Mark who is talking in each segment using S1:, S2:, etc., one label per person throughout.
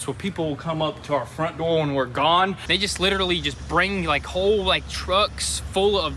S1: So people will come up to our front door when we're gone. They just literally just bring like whole like trucks full of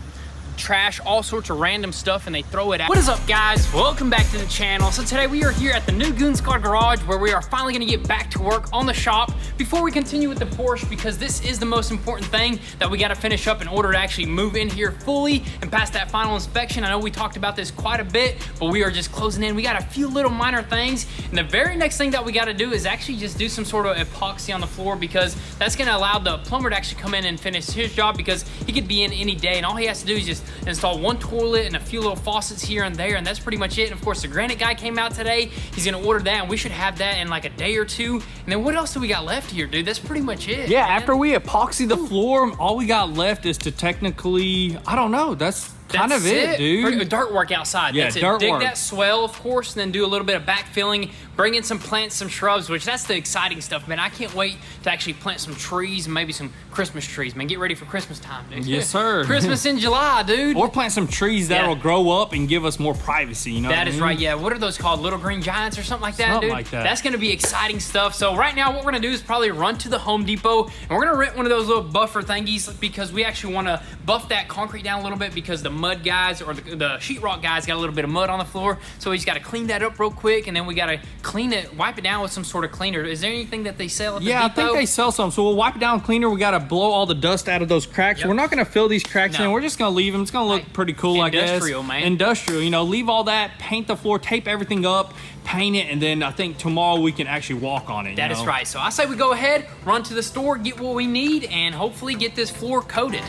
S1: trash, all sorts of random stuff, and they throw it out. What is up, guys? Welcome back to the channel. So today we are here at the new Goon Squad garage where we are finally gonna get back to work on the shop before we continue with the Porsche, because this is the most important thing that we gotta finish up in order to actually move in here fully and pass that final inspection. I know we talked about this quite a bit, but we are just closing in. We got a few little minor things, and the very next thing that we gotta do is actually just do some sort of epoxy on the floor, because that's gonna allow the plumber to actually come in and finish his job, because he could be in any day, and all he has to do is just install one toilet and a few little faucets here and there, and that's pretty much it. And of course, the granite guy came out today. He's gonna order that, and we should have that in like a day or two. And then what else do we got left here, dude? That's pretty much it.
S2: Yeah,
S1: man.
S2: after we epoxy the floor, all we got left is to technically, I don't know, that's kind of it, dude.
S1: Dirt work outside.
S2: Yeah,
S1: that's it.
S2: dirt
S1: Dig
S2: work.
S1: that swell, of course, and then do a little bit of backfilling, bring in some plants, some shrubs, which that's the exciting stuff, man. I can't wait to actually plant some trees, and maybe some Christmas trees, man. Get ready for Christmas time, dude.
S2: Yes, sir.
S1: Christmas in July, dude.
S2: Or plant some trees that will grow up and give us more privacy, you know
S1: That
S2: what
S1: is
S2: I mean?
S1: right, yeah. What are those called? Little green giants or something like that,
S2: Something
S1: dude?
S2: like that.
S1: That's gonna be exciting stuff. So right now, what we're gonna do is probably run to the Home Depot, and we're gonna rent one of those little buffer thingies, because we actually wanna buff that concrete down a little bit, because the mud guys or the sheetrock guys got a little bit of mud on the floor. So we just gotta clean that up real quick, and then we gotta clean it, wipe it down with some sort of cleaner. Is there anything that they sell at the Depot?
S2: I think they sell some. So we'll wipe it down cleaner. We gotta blow all the dust out of those cracks.
S1: Yep.
S2: We're not gonna fill these cracks
S1: No.
S2: in. We're just gonna leave them. It's gonna look pretty cool, I guess.
S1: Industrial, man.
S2: Industrial, you know, leave all that, paint the floor, tape everything up, paint it, and then I think tomorrow we can actually walk on it.
S1: That is right. So I say we go ahead, run to the store, get what we need, and hopefully get this floor coated.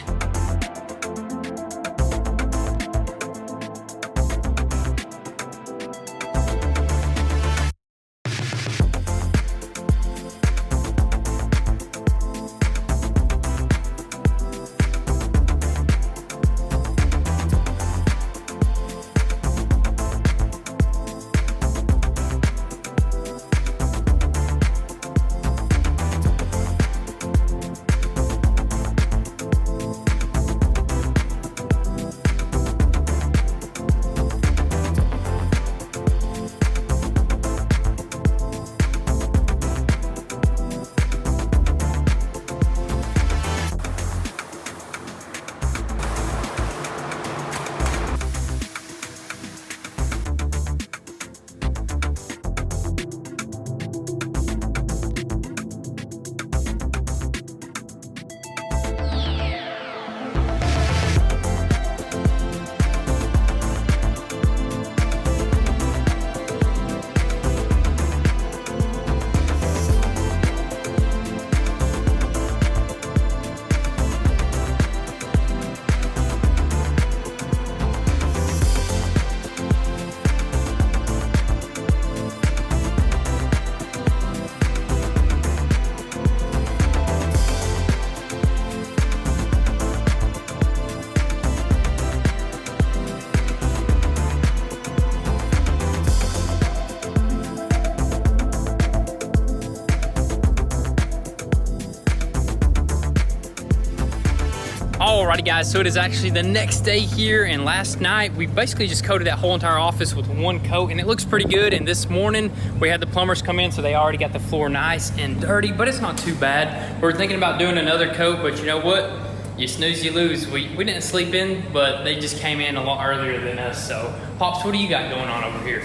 S1: Alrighty guys, so it is actually the next day here, and last night we basically just coated that whole entire office with one coat, and it looks pretty good. And this morning we had the plumbers come in, so they already got the floor nice and dirty, but it's not too bad. We're thinking about doing another coat, but you know what? You snooze, you lose. We didn't sleep in, but they just came in a lot earlier than us. So Pops, what do you got going on over here?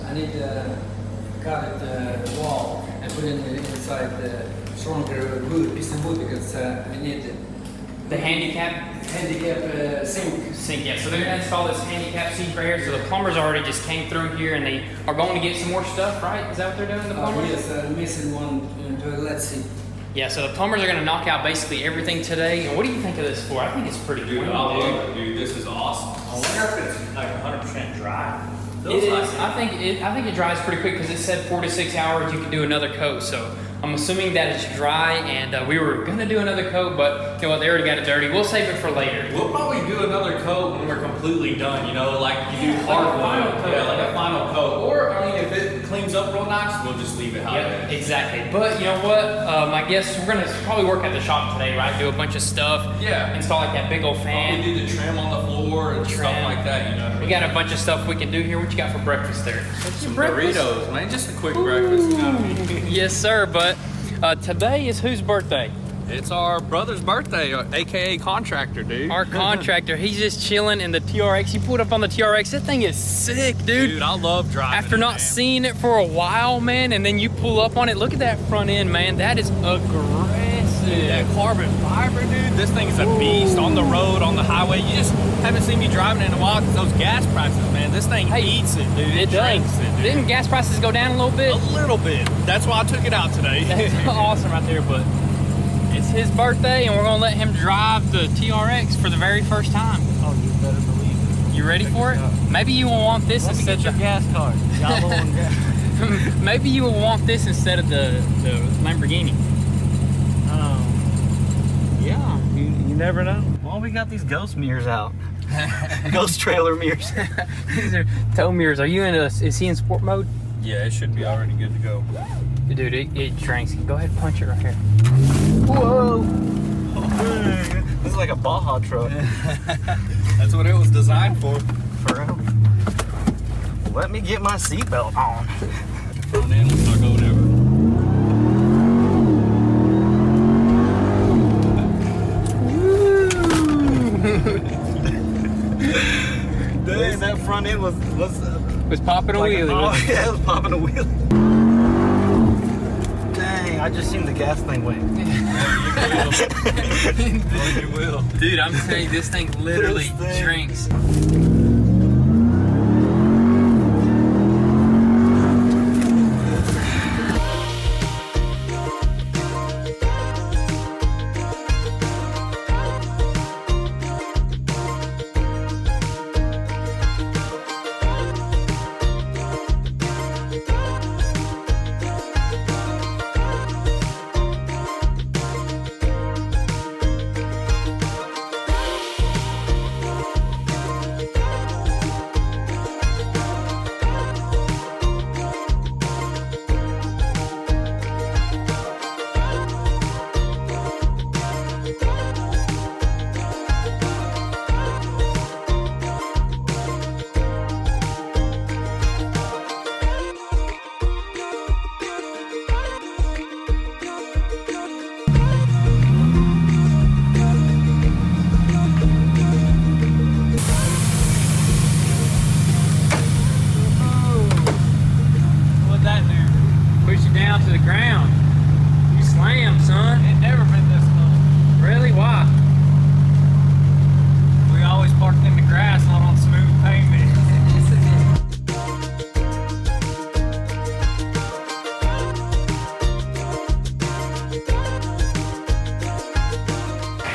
S3: I need to cut the wall and put it inside the stronger wood, piece of wood, because I need
S1: The handicap
S3: sink.
S1: sink, yeah. So they're gonna install this handicap sink right here. So the plumbers already just came through here, and they are going to get some more stuff, right? Is that what they're doing, the plumbers?
S3: Yes, missing one toilet seat.
S1: Yeah, so the plumbers are gonna knock out basically everything today. And what do you think of this floor? I think it's pretty
S4: Dude,
S1: clean,
S4: I love it, dude. This is awesome. I wonder if it's like 100% dry.
S1: It is. I think it dries pretty quick, because it said 4 to 6 hours you can do another coat. So I'm assuming that it's dry, and we were gonna do another coat, but you know what? They already got it dirty. We'll save it for later.
S4: We'll probably do another coat when we're completely done, you know, like you do
S1: Like a
S4: hardwood.
S1: final coat.
S4: Yeah, like a final coat. Or, I mean, if it cleans up real nice, we'll just leave it how
S1: Yeah,
S4: it is.
S1: exactly. But you know what? I guess we're gonna probably work at the shop today, right? Do a bunch of stuff.
S4: Yeah.
S1: Install like that big old fan.
S4: Probably do the trim on the floor and stuff
S1: Trim.
S4: like that, you know.
S1: We got a bunch of stuff we can do here. What you got for breakfast there?
S4: Some burritos, man. Just a quick breakfast, you know what I mean?
S1: Yes, sir. But Today is whose birthday?
S2: It's our brother's birthday, aka contractor, dude.
S1: Our contractor. He's just chilling in the TRX. You pulled up on the TRX. That thing is sick, dude.
S2: Dude, I love driving.
S1: After
S2: it,
S1: not
S2: man.
S1: seeing it for a while, man, and then you pull up on it. Look at that front end, man. That is aggressive.
S2: Dude, that carbon fiber, dude. This thing is a beast on the road, on the highway. You just haven't seen me driving in a while because those gas prices, man. This thing eats it, dude.
S1: It
S2: drinks
S1: does.
S2: it, dude.
S1: Didn't gas prices go down a little bit?
S2: A little bit. That's why I took it out today.
S1: That's awesome right there, but it's his birthday and we're gonna let him drive the TRX for the very first time.
S3: Oh, you better believe it.
S1: You ready for it? Maybe you will want this
S3: Let me
S1: instead
S3: get your
S1: of
S3: gas card. Y'all on gas.
S1: maybe you will want this instead of the Lamborghini.
S3: Yeah, you never know. Well, we got these ghost mirrors out. Ghost trailer mirrors.
S1: These are tow mirrors. Are you in is he in sport mode?
S2: Yeah, it should be already good to go.
S1: Dude, it drinks. Go ahead and punch it right here. Whoa!
S3: This is like a Baja truck.
S2: That's what it was designed for.
S3: For real. Let me get my seatbelt on.
S2: Front end looks like whatever.
S3: Dang, that front end was
S1: Popping a
S3: like
S1: wheelie.
S3: oh,
S1: wasn't it?
S3: yeah, it was popping a wheelie. Dang, I just seen the gas thing went.
S2: You will.
S1: Dude, I'm telling you, this thing literally
S3: This thing.
S1: drinks. What'd that do? Push you down to the ground. You slam, son.
S2: It never been this low.
S1: Really? Why?
S2: We always parked in the grass, not on smooth pavement.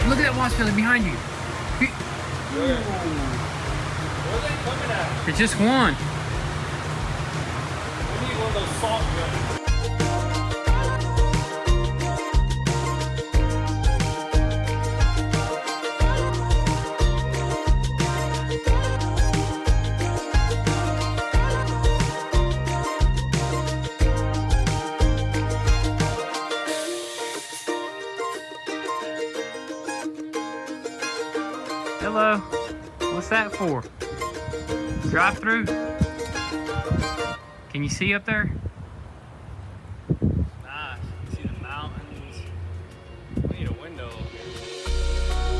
S1: Look at that wash filler behind you.
S2: Where are they coming at?
S1: It's just one.
S2: We need one of those salt guns.
S1: Hello. What's that for? Drive through? Can you see up there?
S2: Nice. You see the mountains. We need a window up here.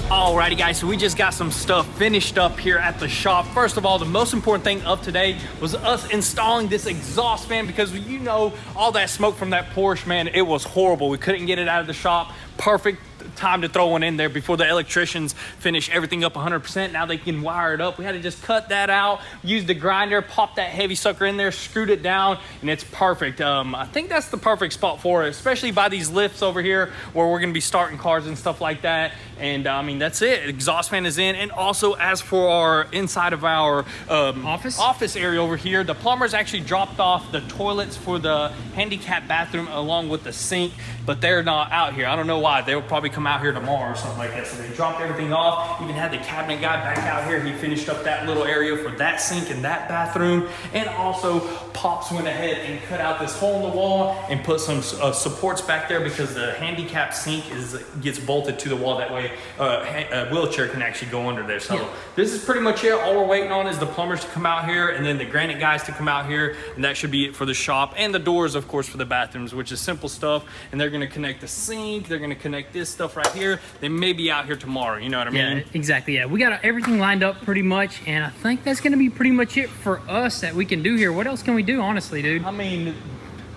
S2: Alrighty guys, so we just got some stuff finished up here at the shop. First of all, the most important thing of today was us installing this exhaust fan, because you know all that smoke from that Porsche, man, it was horrible. We couldn't get it out of the shop. Perfect time to throw one in there before the electricians finish everything up 100%. Now they can wire it up. We had to just cut that out, use the grinder, pop that heavy sucker in there, screwed it down, and it's perfect. I think that's the perfect spot for it, especially by these lifts over here where we're gonna be starting cars and stuff like that. And I mean, that's it. Exhaust fan is in. And also, as for our inside of our office area over here, the plumbers actually dropped off the toilets for the handicap bathroom along with the sink, but they're not out here. I don't know why. They'll probably come out here tomorrow or something like that. So they dropped everything off. Even had the cabinet guy back out here. He finished up that little area for that sink and that bathroom. And also, Pops went ahead and cut out this hole in the wall and put some supports back there, because the handicap sink gets bolted to the wall. That way a wheelchair can actually go under there. So this is pretty much it. All we're waiting on is the plumbers to come out here, and then the granite guys to come out here, and that should be it for the shop. And the doors, of course, for the bathrooms, which is simple stuff. And they're gonna connect the sink, they're gonna connect this stuff right here. They may be out here tomorrow, you know what I mean?
S1: Yeah, exactly. Yeah, we got everything lined up pretty much, and I think that's gonna be pretty much it for us that we can do here. What else can we do, honestly, dude?
S2: I mean,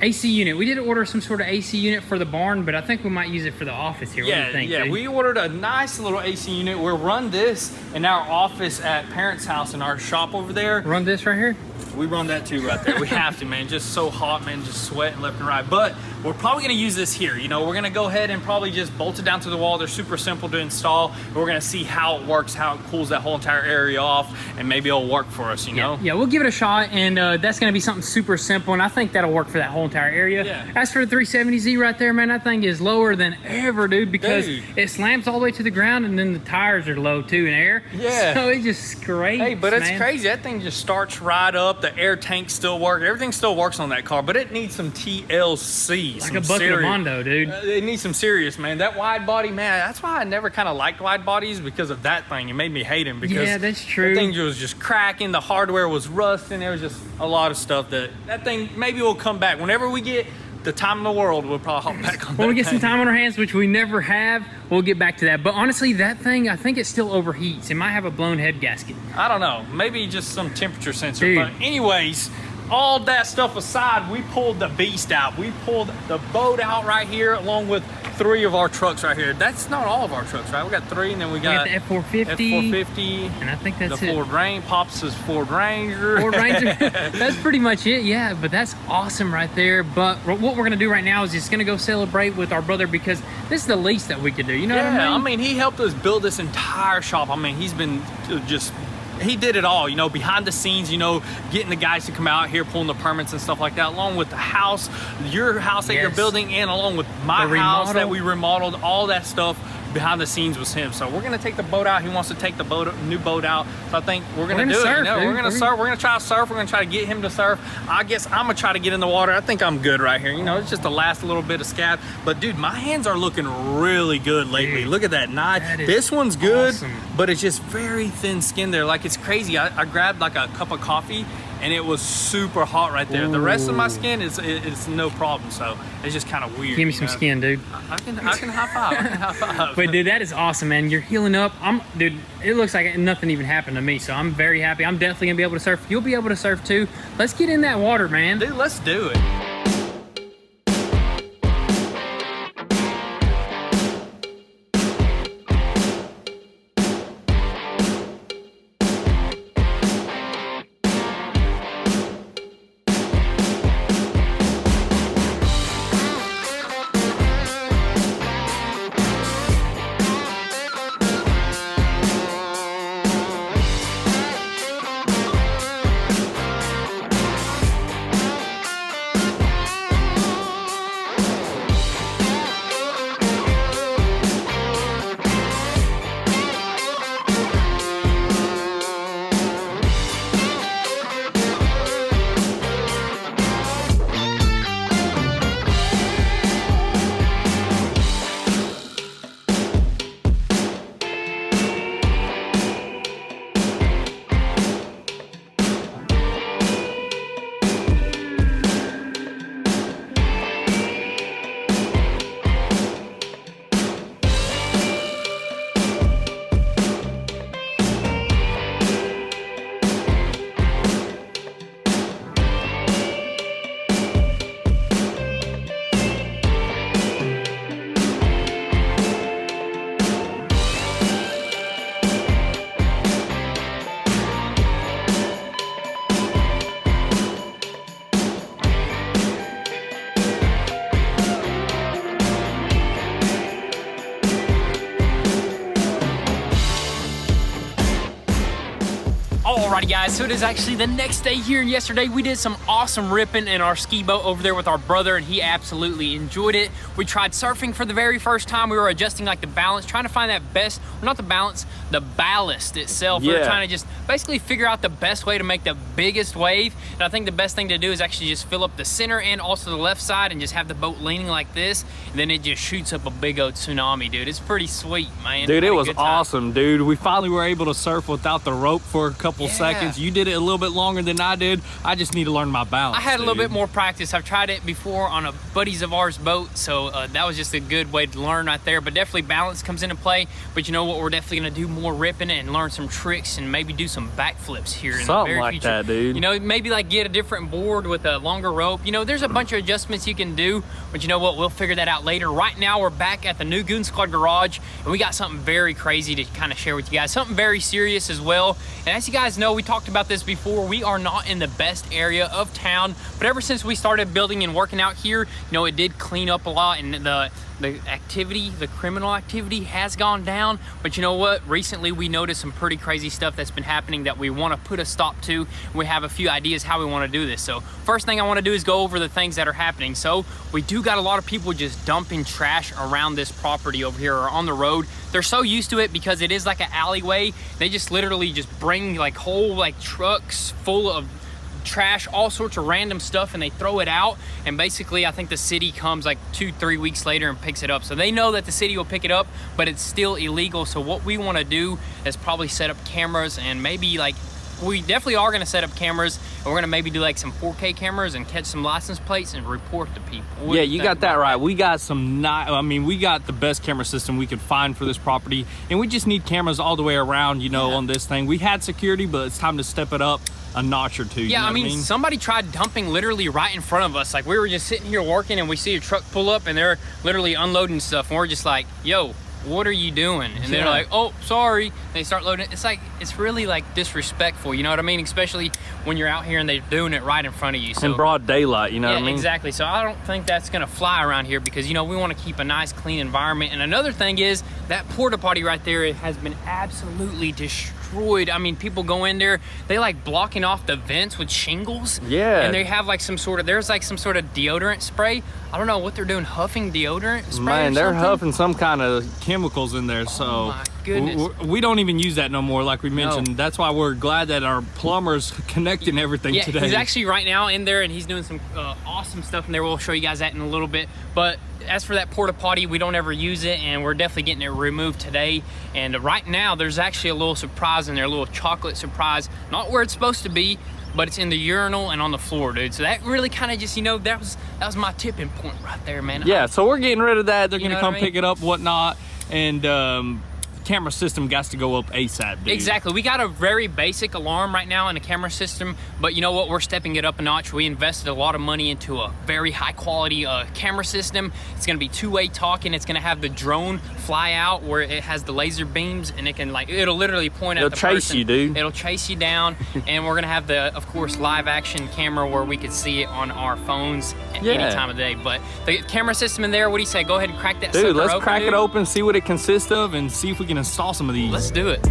S1: AC unit. We did order some sort of AC unit for the barn, but I think we might use it for the office here. What do you think, dude?
S2: We ordered a nice little AC unit. We'll run this in our office at parents' house in our shop over there.
S1: Run this right here?
S2: We run that too right there. We have to, man. Just so hot, man. Just sweating left and right. But we're probably going to use this here. You know, we're going to go ahead and probably just bolt it down to the wall. They're super simple to install. We're going to see how it works, how it cools that whole entire area off, and maybe it'll work for us, you know?
S1: Yeah, we'll give it a shot, and that's going to be something super simple, and I think that'll work for that whole entire area.
S2: Yeah.
S1: As for the 370Z right there, man, that thing is lower than ever, dude, because it slams all the way to the ground, and then the tires are low too in air.
S2: Yeah.
S1: So it just scrapes.
S2: Hey, but it's crazy. That thing just starts right up. The air tank still works. Everything still works on that car, but it needs some TLC.
S1: Like a bucket of Mondo, dude.
S2: It needs some serious, man. That wide body, man, that's why I never kind of liked wide bodies, because of that thing. It made me hate him, because
S1: that's true.
S2: The thing was just cracking. The hardware was rusting. There was just a lot of stuff that thing maybe will come back. Whenever we get the time in the world, we'll probably hop back on that.
S1: When we get some time on our hands, which we never have, we'll get back to that. But honestly, that thing, I think it still overheats. It might have a blown head gasket.
S2: I don't know. Maybe just some temperature sensor.
S1: Dude.
S2: But anyways, all that stuff aside, we pulled the beast out. We pulled the boat out right here, along with 3 of our trucks right here. That's not all of our trucks, right? We got 3, and then we got
S1: the F450. And I think that's
S2: the Ford Ranger. Pops is Ford Ranger.
S1: Ford Ranger. That's pretty much it. Yeah, but that's awesome right there. But what we're gonna do right now is just gonna go celebrate with our brother, because this is the least that we could do. You know what I mean?
S2: I mean, he helped us build this entire shop. I mean, he's been he did it all, you know, behind the scenes, you know, getting the guys to come out here, pulling the permits and stuff like that, along with the house, your house that you're building, and along with my house that we remodeled. All that stuff behind the scenes was him. So we're gonna take the boat out. He wants to take the new boat out. So I think we're gonna do
S1: surf,
S2: it. You know?
S1: dude.
S2: We're gonna surf. We're gonna try to surf. We're gonna try to get him to surf. I guess I'm gonna try to get in the water. I think I'm good right here. You know, it's just the last little bit of scab. But dude, my hands are looking really good lately. Look at that knife. This one's good, but it's just very thin skin there. Like, it's crazy. I grabbed like a cup of coffee, and it was super hot right there. The rest of my skin it's no problem. So it's just kind of weird.
S1: Give me some skin, dude.
S2: I can high five. I can high five.
S1: But dude, that is awesome, man. You're healing up. Dude, it looks like nothing even happened to me, so I'm very happy. I'm definitely gonna be able to surf. You'll be able to surf too. Let's get in that water, man.
S2: Dude, let's do it.
S1: Alrighty guys, so it is actually the next day here, and yesterday we did some awesome ripping in our ski boat over there with our brother, and he absolutely enjoyed it. We tried surfing for the very first time. We were adjusting like the balance, trying to find that best, or not the balance, the ballast itself. We were trying to just basically figure out the best way to make the biggest wave, and I think the best thing to do is actually just fill up the center and also the left side and just have the boat leaning like this, and then it just shoots up a big old tsunami, dude. It's pretty sweet, man.
S2: Dude, it was awesome, dude. We finally were able to surf without the rope for a couple seconds. You did it a little bit longer than I did. I just need to learn my balance.
S1: I had a little bit more practice. I've tried it before on a buddies of ours boat, so that was just a good way to learn right there. But definitely balance comes into play. But you know what? We're definitely gonna do more ripping and learn some tricks and maybe do some backflips here in the very
S2: like
S1: future.
S2: That, dude.
S1: You know, maybe like get a different board with a longer rope. You know, there's a bunch of adjustments you can do, but you know what? We'll figure that out later. Right now, we're back at the new Goon Squad garage, and we got something very crazy to kind of share with you guys. Something very serious as well. And as you guys know, we talked about this before. We are not in the best area of town, but ever since we started building and working out here, you know, it did clean up a lot, and the activity, the criminal activity has gone down. But you know what? Recently we noticed some pretty crazy stuff that's been happening that we want to put a stop to. We have a few ideas how we want to do this. So first thing I want to do is go over the things that are happening. So we do got a lot of people just dumping trash around this property over here or on the road. They're so used to it because it is like an alleyway. They just literally just bring like whole like trucks full of trash, all sorts of random stuff, and they throw it out, and basically I think the city comes like 2-3 weeks later and picks it up. So they know that the city will pick it up, but it's still illegal. So what we want to do is probably set up cameras, and maybe like we definitely are going to set up cameras, and we're going to maybe do like some 4K cameras and catch some license plates and report to people.
S2: Yeah, you got that right. We got some we got the best camera system we could find for this property, and we just need cameras all the way around, you know, on this thing. We had security, but it's time to step it up a notch or two.
S1: Yeah, I mean, somebody tried dumping literally right in front of us. Like, we were just sitting here working, and we see a truck pull up, and they're literally unloading stuff, and we're just like, yo, what are you doing? And they're like, oh, sorry. And they start loading. It's like, it's really like disrespectful, you know what I mean? Especially when you're out here and they're doing it right in front of you. So,
S2: in broad daylight, you know what I mean?
S1: Exactly. So I don't think that's gonna fly around here, because you know we want to keep a nice clean environment. And another thing is that porta potty right there, it has been absolutely destroyed. I mean, people go in there, they like blocking off the vents with shingles.
S2: Yeah.
S1: And they have like some sort of, there's like some sort of deodorant spray. I don't know what they're doing, huffing deodorant spray.
S2: Man, they're
S1: something?
S2: huffing some kind of chemicals in there. So
S1: oh my goodness.
S2: We don't even use that no more, like we mentioned. That's why we're glad that our plumber's connecting everything today.
S1: He's actually right now in there, and he's doing some awesome stuff in there. We'll show you guys that in a little bit. But as for that porta potty, we don't ever use it, and we're definitely getting it removed today. And right now there's actually a little surprise in there, a little chocolate surprise, not where it's supposed to be, but it's in the urinal and on the floor, dude. So that really kind of just, you know, that was my tipping point right there, man.
S2: Yeah, so we're getting rid of that. They're gonna come
S1: pick
S2: it up, whatnot, and camera system got to go up ASAP, dude.
S1: Exactly. We got a very basic alarm right now in a camera system, but you know what? We're stepping it up a notch. We invested a lot of money into a very high quality camera system. It's going to be two-way talking. It's going to have the drone fly out where it has the laser beams, and it can like, it'll literally point at the person. It'll chase you, dude. It'll chase you down. And we're going to have the, of course, live action camera where we could see it on our phones at any time of day. But the camera system in there, what do you say? Go ahead and crack that sucker open,
S2: dude. Let's crack it open, see what it consists of, and see if we can install some of these.
S1: Let's do it.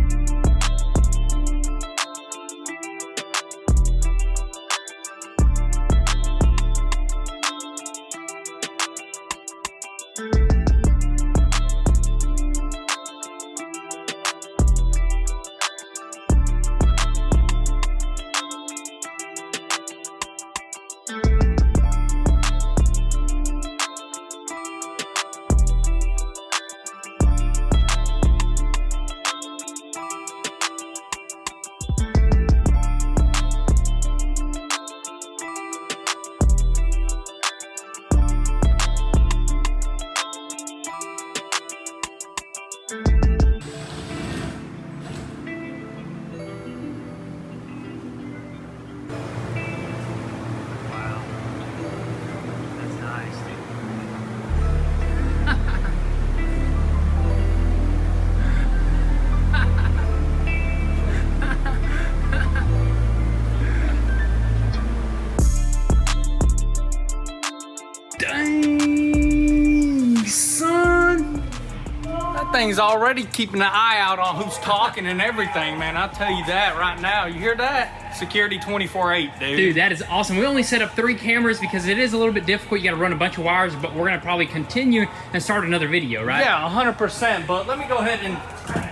S2: thing's already keeping an eye out on who's talking and everything, man. I'll tell you that right now. You hear that? Security 24/8, dude.
S1: Dude, that is awesome. We only set up 3 cameras because it is a little bit difficult. You got to run a bunch of wires, but we're going to probably continue and start another video, right?
S2: Yeah, 100%. But let me go ahead and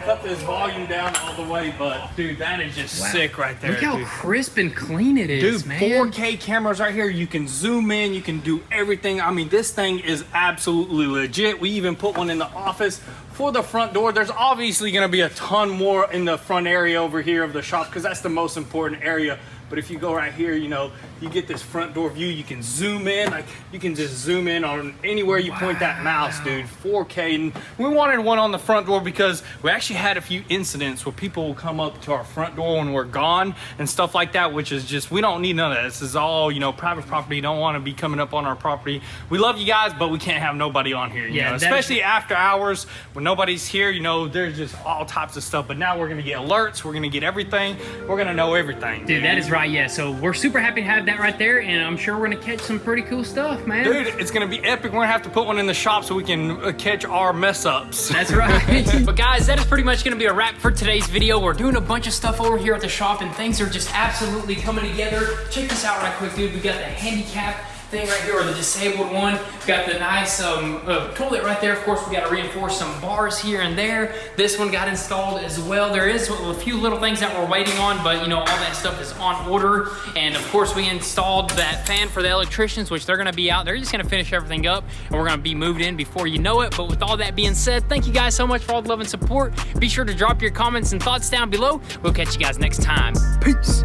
S2: cut this volume down all the way. But dude, that is just sick right there.
S1: Look how crisp and clean it is,
S2: dude,
S1: man.
S2: 4K cameras right here. You can zoom in. You can do everything. I mean, this thing is absolutely legit. We even put one in the office for the front door. There's obviously going to be a ton more in the front area over here of the shop because that's the most important area. But if you go right here, you know, you get this front door view. You can zoom in, like you can just zoom in on anywhere you point that mouse, dude. 4K. And we wanted one on the front door because we actually had a few incidents where people will come up to our front door when we're gone and stuff like that, which is just, we don't need none of that. This is all, you know, private property. Don't want to be coming up on our property. We love you guys, but we can't have nobody on here, you know, especially after hours when nobody's here. You know, there's just all types of stuff. But now we're going to get alerts. We're going to get everything. We're going to know everything.
S1: Dude, that is right. Yeah, so we're super happy to have that right there, and I'm sure we're gonna catch some pretty cool stuff, man.
S2: Dude, it's gonna be epic. We're gonna have to put one in the shop so we can catch our mess ups.
S1: That's right. But guys, that is pretty much gonna be a wrap for today's video. We're doing a bunch of stuff over here at the shop, and things are just absolutely coming together. Check this out right quick, dude. We got the handicap thing right here, or the disabled one. We've got the nice toilet right there. Of course, we got to reinforce some bars here and there. This one got installed as well. There is a few little things that we're waiting on, but you know, all that stuff is on order. And of course, we installed that fan for the electricians, which they're going to be out. They're just going to finish everything up, and we're going to be moved in before you know it. But with all that being said, thank you guys so much for all the love and support. Be sure to drop your comments and thoughts down below. We'll catch you guys next time. Peace.